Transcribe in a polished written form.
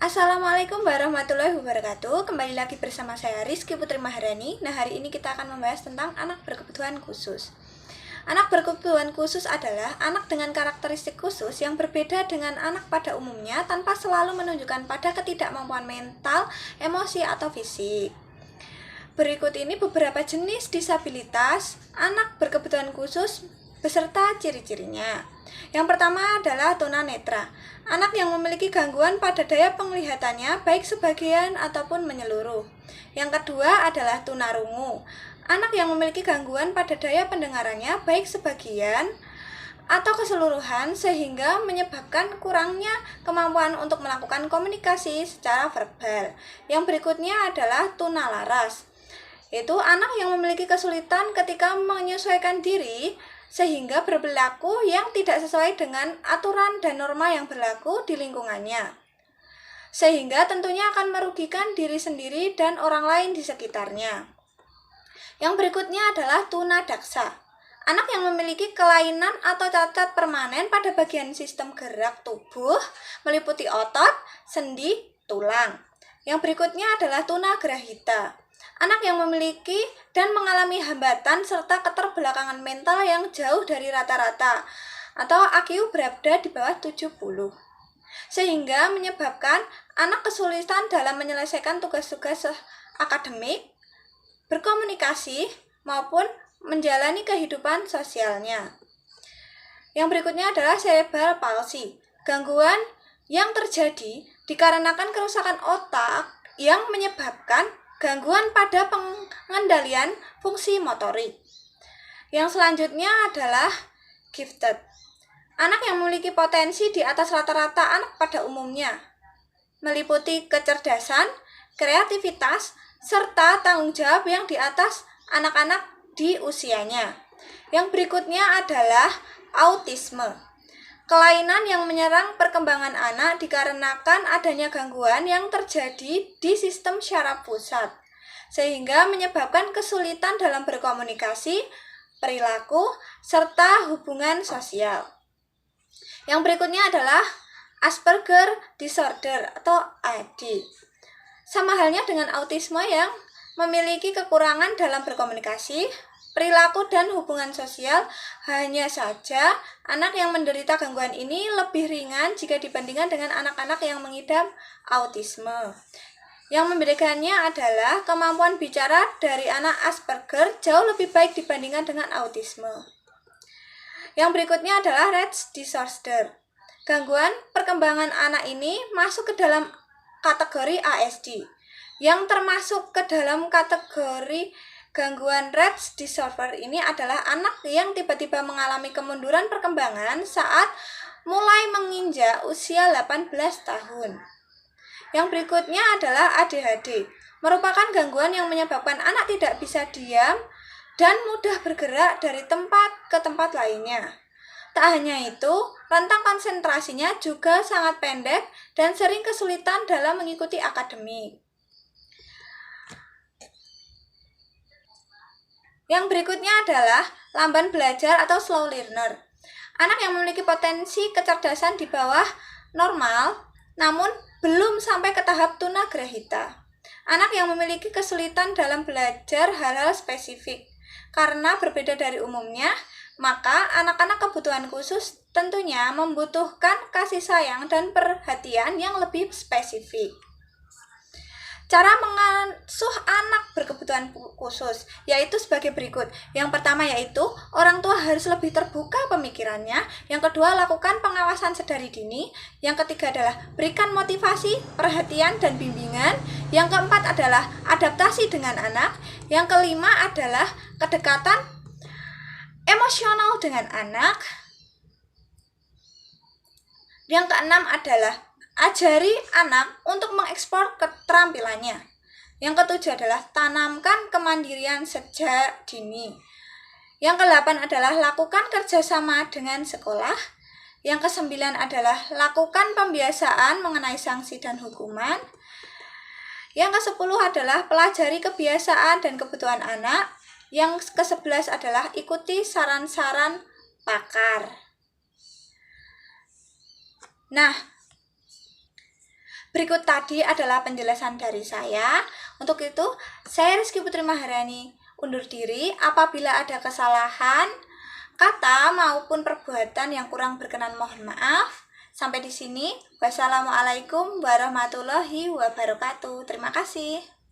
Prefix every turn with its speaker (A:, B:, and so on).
A: Assalamualaikum warahmatullahi wabarakatuh. Kembali lagi bersama saya Rizky Putri Maharani. Nah, hari ini kita akan membahas tentang anak berkebutuhan khusus. Anak berkebutuhan khusus adalah anak dengan karakteristik khusus yang berbeda dengan anak pada umumnya tanpa selalu menunjukkan pada ketidakmampuan mental, emosi, atau fisik. Berikut ini beberapa jenis disabilitas anak berkebutuhan khusus beserta ciri-cirinya. Yang pertama adalah tunanetra. Anak yang memiliki gangguan pada daya penglihatannya baik sebagian ataupun menyeluruh. Yang kedua adalah tunarungu. Anak yang memiliki gangguan pada daya pendengarannya baik sebagian atau keseluruhan sehingga menyebabkan kurangnya kemampuan untuk melakukan komunikasi secara verbal. Yang berikutnya adalah tunalaras. Yaitu anak yang memiliki kesulitan ketika menyesuaikan diri sehingga berperilaku yang tidak sesuai dengan aturan dan norma yang berlaku di lingkungannya. Sehingga tentunya akan merugikan diri sendiri dan orang lain di sekitarnya. Yang berikutnya adalah tunadaksa. Anak yang memiliki kelainan atau cacat permanen pada bagian sistem gerak tubuh meliputi otot, sendi, tulang. Yang berikutnya adalah tunagrahita. Anak yang memiliki dan mengalami hambatan serta keterbelakangan mental yang jauh dari rata-rata atau IQ berada di bawah 70. Sehingga menyebabkan anak kesulitan dalam menyelesaikan tugas-tugas akademik, berkomunikasi, maupun menjalani kehidupan sosialnya. Yang berikutnya adalah cerebral palsy. Gangguan yang terjadi dikarenakan kerusakan otak yang menyebabkan gangguan pada pengendalian fungsi motorik. Yang selanjutnya adalah gifted. Anak yang memiliki potensi di atas rata-rata anak pada umumnya, meliputi kecerdasan, kreativitas, serta tanggung jawab yang di atas anak-anak di usianya. Yang berikutnya adalah autisme. Kelainan yang menyerang perkembangan anak dikarenakan adanya gangguan yang terjadi di sistem syaraf pusat, sehingga menyebabkan kesulitan dalam berkomunikasi, perilaku, serta hubungan sosial. Yang berikutnya adalah Asperger disorder atau AD. Sama halnya dengan autisme yang memiliki kekurangan dalam berkomunikasi, perilaku dan hubungan sosial, hanya saja anak yang menderita gangguan ini lebih ringan jika dibandingkan dengan anak-anak yang mengidap autisme. Yang membedakannya adalah kemampuan bicara dari anak Asperger jauh lebih baik dibandingkan dengan autisme. Yang berikutnya adalah Rett disorder. Gangguan perkembangan anak ini masuk ke dalam kategori ASD, yang termasuk ke dalam kategori gangguan Rett disorder ini adalah anak yang tiba-tiba mengalami kemunduran perkembangan saat mulai menginjak usia 18 tahun. Yang berikutnya adalah ADHD, merupakan gangguan yang menyebabkan anak tidak bisa diam dan mudah bergerak dari tempat ke tempat lainnya. Tak hanya itu, rentang konsentrasinya juga sangat pendek dan sering kesulitan dalam mengikuti akademik. Yang berikutnya adalah lamban belajar atau slow learner. Anak yang memiliki potensi kecerdasan di bawah normal, namun belum sampai ke tahap tunagrahita. Anak yang memiliki kesulitan dalam belajar hal-hal spesifik. Karena berbeda dari umumnya, maka anak-anak kebutuhan khusus tentunya membutuhkan kasih sayang dan perhatian yang lebih spesifik. Cara mengasuh anak berkebutuhan khusus yaitu sebagai berikut. Yang pertama yaitu orang tua harus lebih terbuka pemikirannya. Yang kedua, lakukan pengawasan sedari dini. Yang ketiga adalah berikan motivasi, perhatian, dan bimbingan. Yang keempat adalah adaptasi dengan anak. Yang kelima adalah kedekatan emosional dengan anak. Yang keenam adalah ajari anak untuk mengekspor keterampilannya. Yang ketujuh adalah tanamkan kemandirian sejak dini. Yang kedelapan adalah lakukan kerjasama dengan sekolah. Yang kesembilan adalah lakukan pembiasaan mengenai sanksi dan hukuman. Yang kesepuluh adalah pelajari kebiasaan dan kebutuhan anak. Yang ke-11 adalah ikuti saran-saran pakar. Nah, Berikut tadi adalah penjelasan dari saya. Untuk itu, saya Rizky Putri Maharani undur diri. Apabila ada kesalahan kata maupun perbuatan yang kurang berkenan, mohon maaf. Sampai di sini. Wassalamualaikum warahmatullahi wabarakatuh. Terima kasih.